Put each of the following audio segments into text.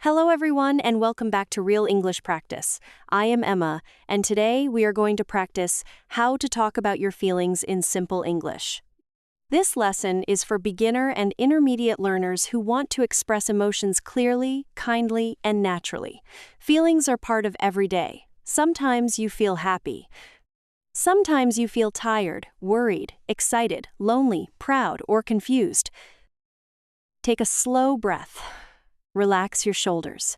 Hello, everyone, and welcome back to Real English Practice. I am Emma, and today we are going to practice how to talk about your feelings in simple English. This lesson is for beginner and intermediate learners who want to express emotions clearly, kindly, and naturally. Feelings are part of every day. Sometimes you feel happy. Sometimes you feel tired, worried, excited, lonely, proud, or confused. Take a slow breath. Relax your shoulders.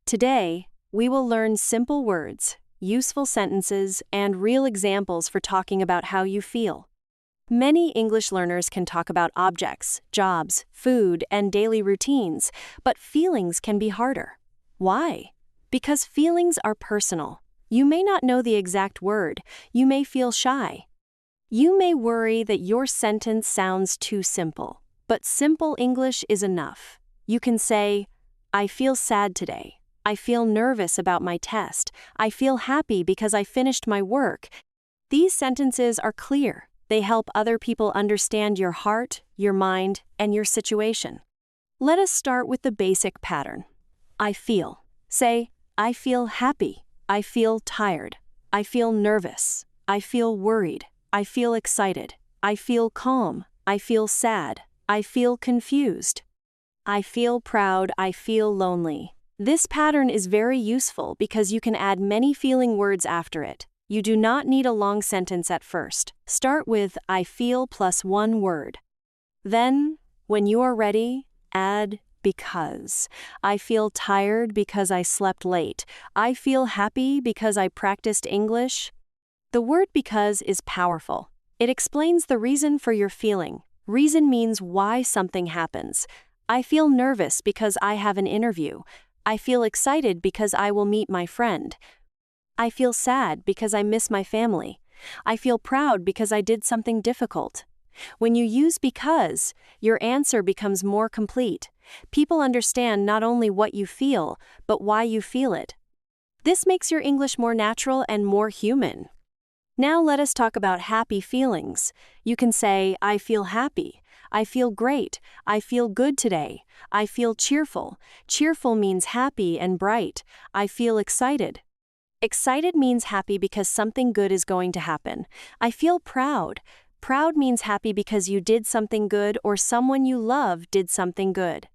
Today, we will learn simple words, useful sentences, and real examples for talking about how you feel. Many English learners can talk about objects, jobs, food, and daily routines, but feelings can be harder. Why? Because feelings are personal. You may not know the exact word. You may feel shy. You may worry that your sentence sounds too simple, but simple English is enough. You can say, I feel sad today. I feel nervous about my test. I feel happy because I finished my work. These sentences are clear. They help other people understand your heart, your mind, and your situation. Let us start with the basic pattern. I feel. Say, I feel happy. I feel tired. I feel nervous. I feel worried. I feel excited. I feel calm. I feel sad. I feel confused. I feel proud, I feel lonely. This pattern is very useful because you can add many feeling words after it. You do not need a long sentence at first. Start with I feel plus one word. Then, when you are ready, add because. I feel tired because I slept late. I feel happy because I practiced English. The word because is powerful. It explains the reason for your feeling. Reason means why something happens. I feel nervous because I have an interview. I feel excited because I will meet my friend. I feel sad because I miss my family. I feel proud because I did something difficult. When you use because, your answer becomes more complete. People understand not only what you feel, but why you feel it. This makes your English more natural and more human. Now let us talk about happy feelings. You can say, I feel happy. I feel great. I feel good today. I feel cheerful. Cheerful means happy and bright. I feel excited. Excited means happy because something good is going to happen. I feel proud. Proud means happy because you did something good or someone you love did something good.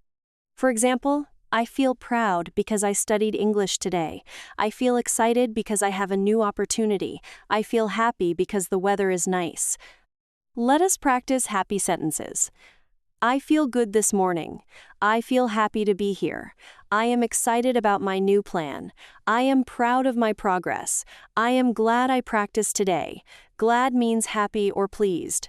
For example, I feel proud because I studied English today. I feel excited because I have a new opportunity. I feel happy because the weather is nice. Let us practice happy sentences. I feel good this morning. I feel happy to be here. I am excited about my new plan. I am proud of my progress. I am glad I practiced today. Glad means happy or pleased.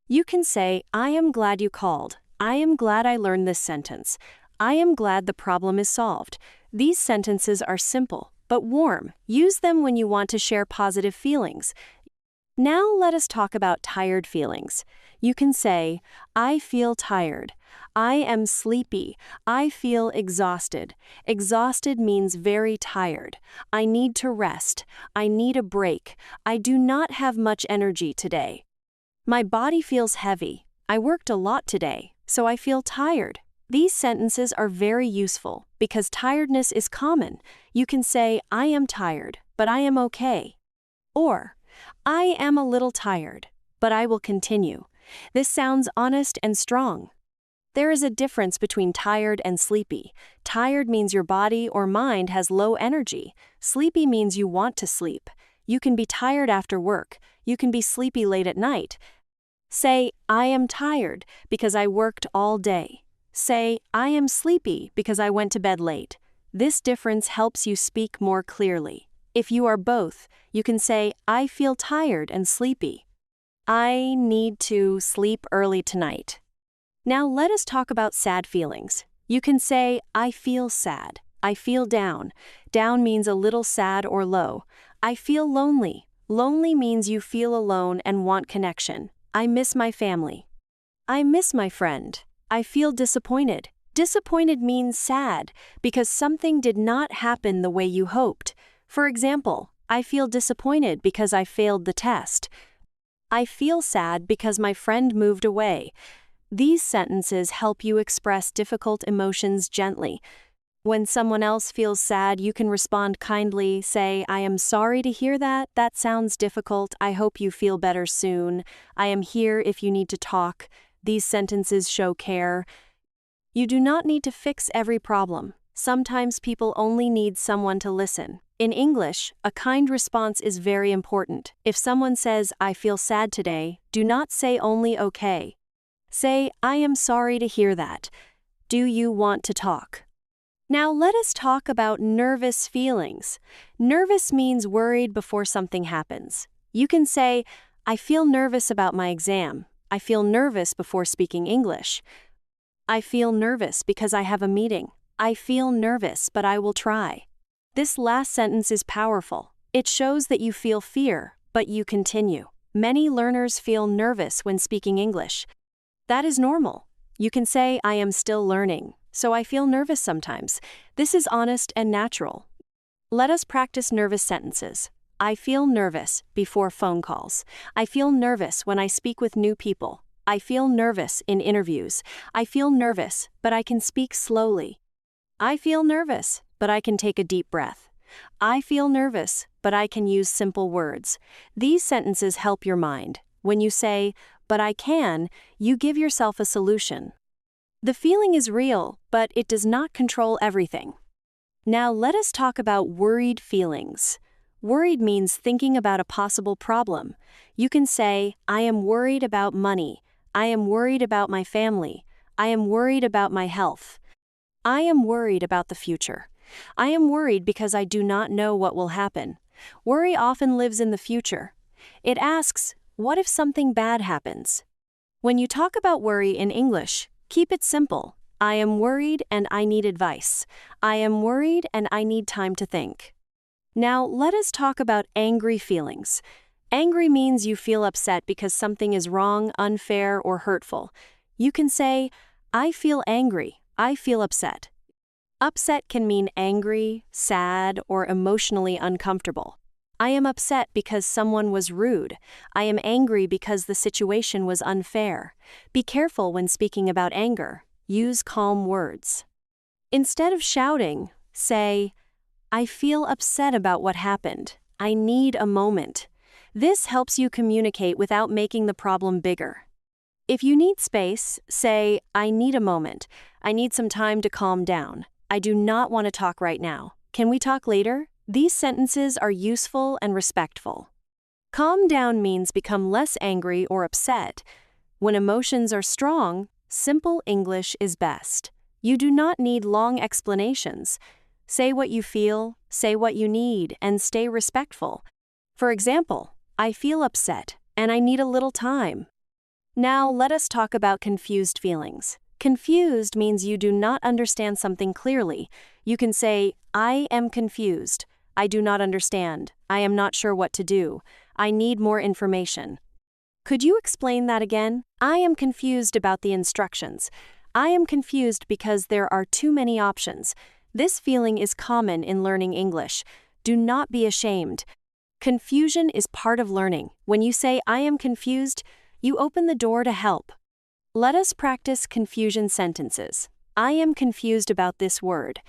You can say, I am glad you called. I am glad I learned this sentence. I am glad the problem is solved. These sentences are simple, but warm. Use them when you want to share positive feelings. Now let us talk about tired feelings. You can say, I feel tired. I am sleepy. I feel exhausted. Exhausted means very tired. I need to rest. I need a break. I do not have much energy today. My body feels heavy. I worked a lot today, so I feel tired. These sentences are very useful because tiredness is common. You can say, I am tired, but I am okay. Or, I am a little tired, but I will continue. This sounds honest and strong. There is a difference between tired and sleepy. Tired means your body or mind has low energy. Sleepy means you want to sleep. You can be tired after work. You can be sleepy late at night. Say, I am tired because I worked all day. Say, I am sleepy because I went to bed late. This difference helps you speak more clearly. If you are both, you can say, I feel tired and sleepy. I need to sleep early tonight. Now let us talk about sad feelings. You can say, I feel sad. I feel down. Down means a little sad or low. I feel lonely. Lonely means you feel alone and want connection. I miss my family. I miss my friend. I feel disappointed. Disappointed means sad because something did not happen the way you hoped. For example, I feel disappointed because I failed the test. I feel sad because my friend moved away. These sentences help you express difficult emotions gently. When someone else feels sad, you can respond kindly. Say, I am sorry to hear that. That sounds difficult. I hope you feel better soon. I am here if you need to talk. These sentences show care. You do not need to fix every problem. Sometimes people only need someone to listen. In English, a kind response is very important. If someone says, I feel sad today, do not say only okay. Say, I am sorry to hear that. Do you want to talk? Now let us talk about nervous feelings. Nervous means worried before something happens. You can say, I feel nervous about my exam. I feel nervous before speaking English. I feel nervous because I have a meeting. I feel nervous, but I will try. This last sentence is powerful. It shows that you feel fear, but you continue. Many learners feel nervous when speaking English. That is normal. You can say, I am still learning, so I feel nervous sometimes. This is honest and natural. Let us practice nervous sentences. I feel nervous before phone calls. I feel nervous when I speak with new people. I feel nervous in interviews. I feel nervous, but I can speak slowly. I feel nervous, but I can take a deep breath. I feel nervous, but I can use simple words. These sentences help your mind. When you say, but I can, you give yourself a solution. The feeling is real, but it does not control everything. Now let us talk about worried feelings. Worried means thinking about a possible problem. You can say, I am worried about money. I am worried about my family. I am worried about my health. I am worried about the future. I am worried because I do not know what will happen. Worry often lives in the future. It asks, what if something bad happens? When you talk about worry in English, keep it simple. I am worried and I need advice. I am worried and I need time to think. Now, let us talk about angry feelings. Angry means you feel upset because something is wrong, unfair, or hurtful. You can say, I feel angry. I feel upset. Upset can mean angry, sad, or emotionally uncomfortable. I am upset because someone was rude. I am angry because the situation was unfair. Be careful when speaking about anger. Use calm words. Instead of shouting, say, I feel upset about what happened. I need a moment. This helps you communicate without making the problem bigger. If you need space, say, I need a moment. I need some time to calm down. I do not want to talk right now. Can we talk later? These sentences are useful and respectful. Calm down means become less angry or upset. When emotions are strong, simple English is best. You do not need long explanations. Say what you feel, say what you need, and stay respectful. For example, I feel upset, and I need a little time. Now let us talk about confused feelings. Confused means you do not understand something clearly. You can say, I am confused. I do not understand. I am not sure what to do. I need more information. Could you explain that again? I am confused about the instructions. I am confused because there are too many options. This feeling is common in learning English. Do not be ashamed. Confusion is part of learning. When you say, I am confused, you open the door to help. Let us practice confusion sentences. I am confused about this word.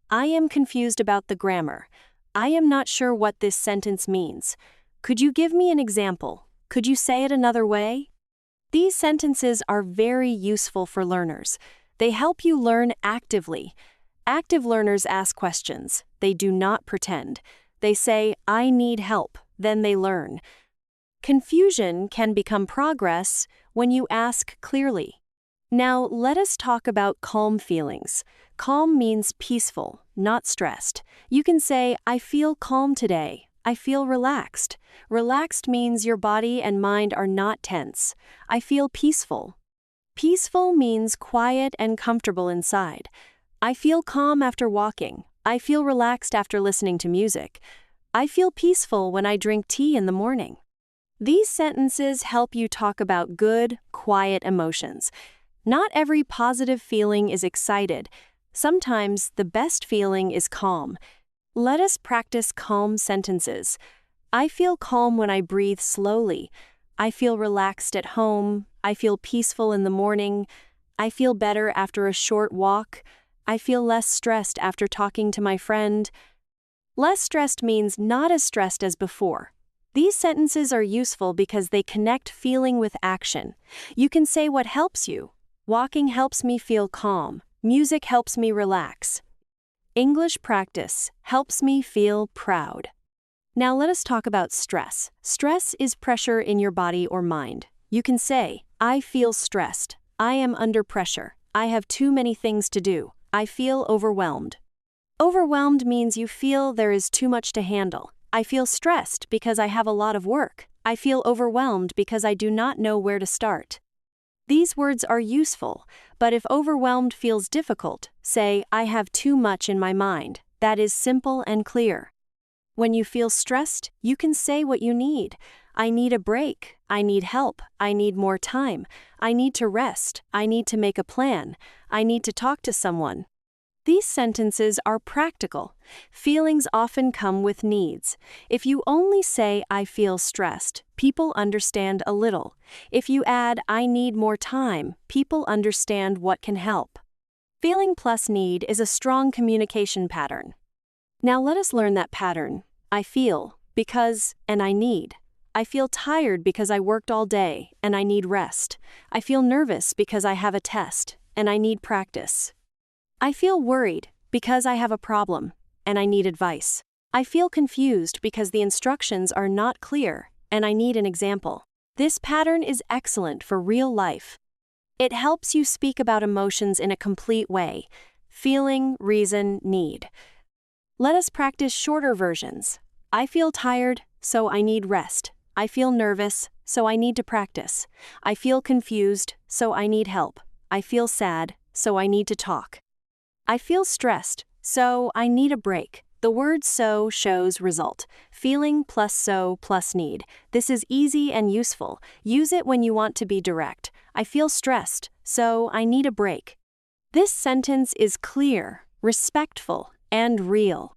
I am confused about the grammar. I am not sure what this sentence means. Could you give me an example? Could you say it another way? These sentences are very useful for learners. They help you learn actively. Active learners ask questions. They do not pretend. They say, I need help. Then they learn. Confusion can become progress when you ask clearly. Now, let us talk about calm feelings. Calm means peaceful, not stressed. You can say, I feel calm today. I feel relaxed. Relaxed means your body and mind are not tense. I feel peaceful. Peaceful means quiet and comfortable inside. I feel calm after walking. I feel relaxed after listening to music. I feel peaceful when I drink tea in the morning. These sentences help you talk about good, quiet emotions. Not every positive feeling is excited. Sometimes the best feeling is calm. Let us practice calm sentences. I feel calm when I breathe slowly. I feel relaxed at home. I feel peaceful in the morning. I feel better after a short walk. I feel less stressed after talking to my friend. Less stressed means not as stressed as before. These sentences are useful because they connect feeling with action. You can say what helps you. Walking helps me feel calm. Music helps me relax. English practice helps me feel proud. Now let us talk about stress. Stress is pressure in your body or mind. You can say, I feel stressed. I am under pressure. I have too many things to do. I feel overwhelmed. Overwhelmed means you feel there is too much to handle. I feel stressed because I have a lot of work. I feel overwhelmed because I do not know where to start. These words are useful, but if overwhelmed feels difficult, say, I have too much in my mind. That is simple and clear. When you feel stressed, you can say what you need. I need a break. I need help. I need more time. I need to rest. I need to make a plan. I need to talk to someone. These sentences are practical. Feelings often come with needs. If you only say, I feel stressed, people understand a little. If you add, I need more time, people understand what can help. Feeling plus need is a strong communication pattern. Now let us learn that pattern. I feel, because, and I need. I feel tired because I worked all day, and I need rest. I feel nervous because I have a test, and I need practice. I feel worried because I have a problem, and I need advice. I feel confused because the instructions are not clear, and I need an example. This pattern is excellent for real life. It helps you speak about emotions in a complete way. Feeling, reason, need. Let us practice shorter versions. I feel tired, so I need rest. I feel nervous, so I need to practice. I feel confused, so I need help. I feel sad, so I need to talk. I feel stressed, so I need a break. The word so shows result. Feeling plus so plus need. This is easy and useful. Use it when you want to be direct. I feel stressed, so I need a break. This sentence is clear, respectful, and real.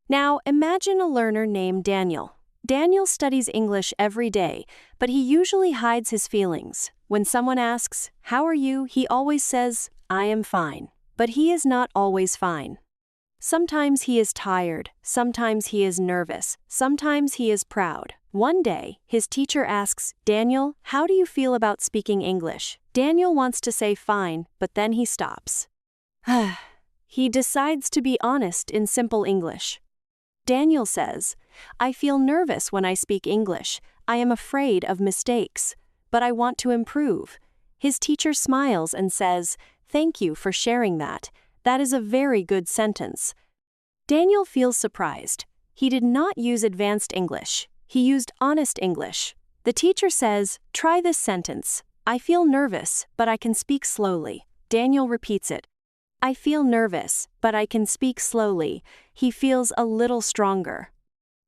Now imagine a learner named Daniel. Daniel studies English every day, but he usually hides his feelings. When someone asks, "How are you?" he always says, "I am fine." But he is not always fine. Sometimes he is tired, sometimes he is nervous, sometimes he is proud. One day, his teacher asks, Daniel, how do you feel about speaking English? Daniel wants to say fine, but then he stops. He decides to be honest in simple English. Daniel says, I feel nervous when I speak English. I am afraid of mistakes, but I want to improve. His teacher smiles and says, Thank you for sharing that. That is a very good sentence. Daniel feels surprised. He did not use advanced English. He used honest English. The teacher says, try this sentence. I feel nervous, but I can speak slowly. Daniel repeats it. I feel nervous, but I can speak slowly. He feels a little stronger.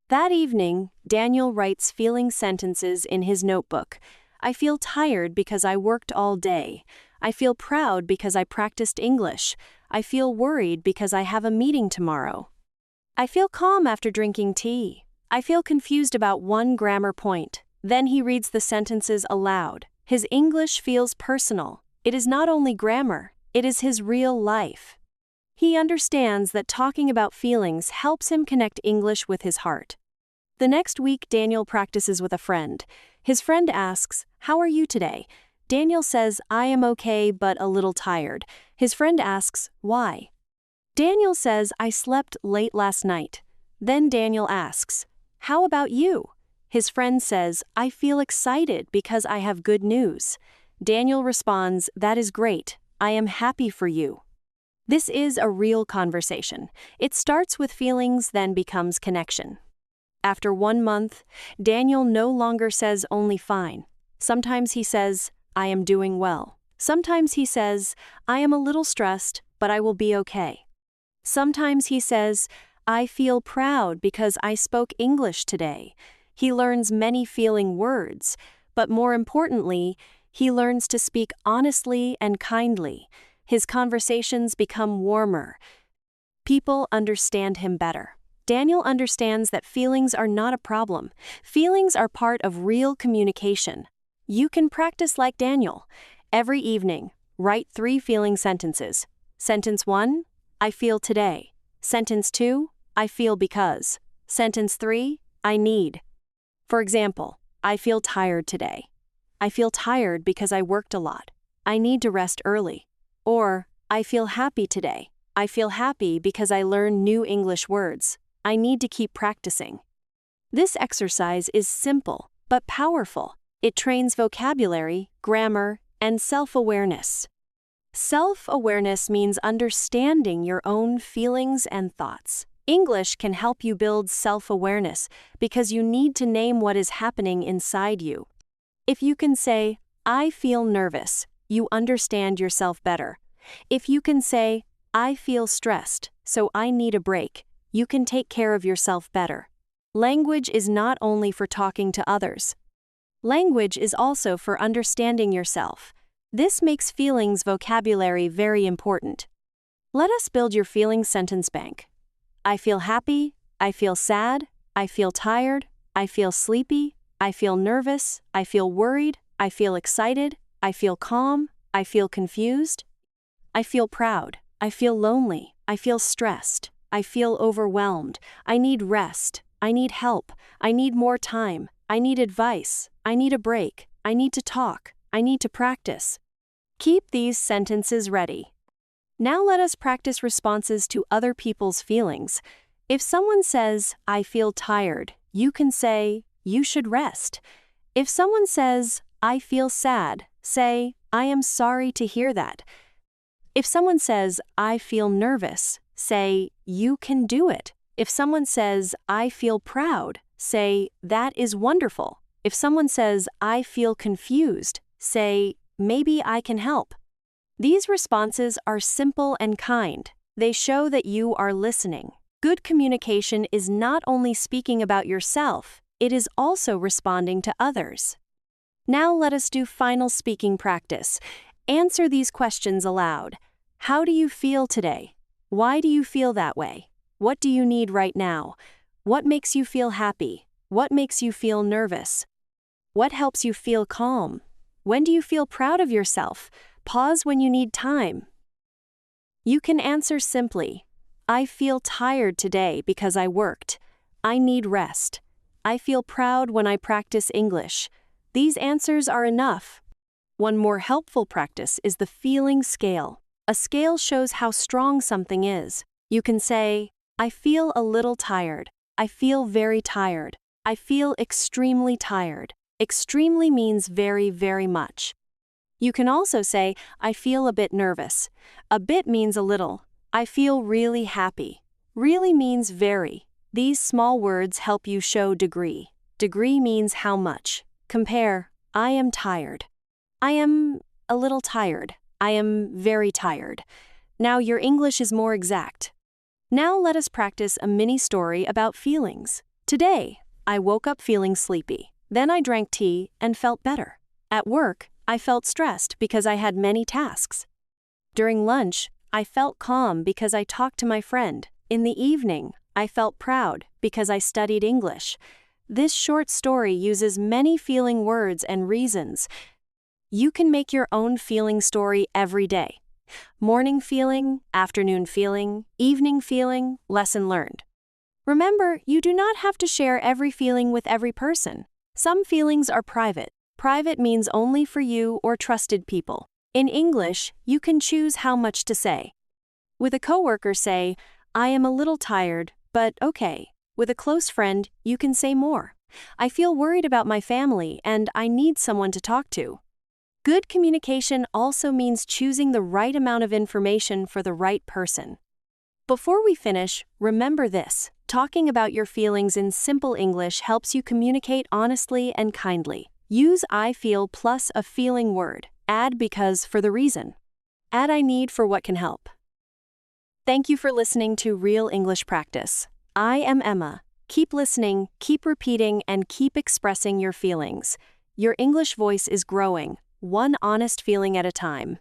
That evening, Daniel writes feeling sentences in his notebook. I feel tired because I worked all day. I feel proud because I practiced English. I feel worried because I have a meeting tomorrow. I feel calm after drinking tea. I feel confused about one grammar point. Then he reads the sentences aloud. His English feels personal. It is not only grammar, it is his real life. He understands that talking about feelings helps him connect English with his heart. The next week, Daniel practices with a friend. His friend asks, How are you today? Daniel says, I am okay but a little tired. His friend asks, why? Daniel says, I slept late last night. Then Daniel asks, how about you? His friend says, I feel excited because I have good news. Daniel responds, that is great. I am happy for you. This is a real conversation. It starts with feelings, then becomes connection. After 1 month, Daniel no longer says only fine. Sometimes he says, I am doing well. Sometimes he says, I am a little stressed, but I will be okay. Sometimes he says, I feel proud because I spoke English today. He learns many feeling words, but more importantly, he learns to speak honestly and kindly. His conversations become warmer. People understand him better. Daniel understands that feelings are not a problem. Feelings are part of real communication. You can practice like Daniel. Every evening, write 3 feeling sentences. Sentence 1, I feel today. Sentence 2, I feel because. Sentence 3, I need. For example, I feel tired today. I feel tired because I worked a lot. I need to rest early. Or, I feel happy today. I feel happy because I learned new English words. I need to keep practicing. This exercise is simple, but powerful. It trains vocabulary, grammar, and self-awareness. Self-awareness means understanding your own feelings and thoughts. English can help you build self-awareness because you need to name what is happening inside you. If you can say, I feel nervous, you understand yourself better. If you can say, I feel stressed, so I need a break, you can take care of yourself better. Language is not only for talking to others. Language is also for understanding yourself. This makes feelings vocabulary very important. Let us build your feelings sentence bank. I feel happy, I feel sad, I feel tired, I feel sleepy, I feel nervous, I feel worried, I feel excited, I feel calm, I feel confused. I feel proud, I feel lonely, I feel stressed, I feel overwhelmed, I need rest, I need help, I need more time, I need advice, I need a break, I need to talk, I need to practice. Keep these sentences ready. Now let us practice responses to other people's feelings. If someone says, I feel tired, you can say, you should rest. If someone says, I feel sad, say, I am sorry to hear that. If someone says, I feel nervous, say, you can do it. If someone says, I feel proud, say, that is wonderful. If someone says, I feel confused, say, maybe I can help. These responses are simple and kind. They show that you are listening. Good communication is not only speaking about yourself, it is also responding to others. Now let us do final speaking practice. Answer these questions aloud. How do you feel today? Why do you feel that way? What do you need right now? What makes you feel happy? What makes you feel nervous? What helps you feel calm? When do you feel proud of yourself? Pause when you need time. You can answer simply, I feel tired today because I worked. I need rest. I feel proud when I practice English. These answers are enough. One more helpful practice is the feeling scale. A scale shows how strong something is. You can say, I feel a little tired. I feel very tired. I feel extremely tired. Extremely means very, very much. You can also say, I feel a bit nervous. A bit means a little. I feel really happy. Really means very. These small words help you show degree. Degree means how much. Compare, I am tired. I am a little tired. I am very tired. Now your English is more exact. Now let us practice a mini story about feelings. Today, I woke up feeling sleepy. Then I drank tea and felt better. At work, I felt stressed because I had many tasks. During lunch, I felt calm because I talked to my friend. In the evening, I felt proud because I studied English. This short story uses many feeling words and reasons. You can make your own feeling story every day. Morning feeling, afternoon feeling, evening feeling, lesson learned. Remember, you do not have to share every feeling with every person. Some feelings are private. Private means only for you or trusted people. In English, you can choose how much to say. With a coworker, say, I am a little tired, but okay. With a close friend, you can say more. I feel worried about my family and I need someone to talk to. Good communication also means choosing the right amount of information for the right person. Before we finish, remember this. Talking about your feelings in simple English helps you communicate honestly and kindly. Use I feel plus a feeling word. Add because for the reason. Add I need for what can help. Thank you for listening to Real English Practice. I am Emma. Keep listening, keep repeating, and keep expressing your feelings. Your English voice is growing, one honest feeling at a time.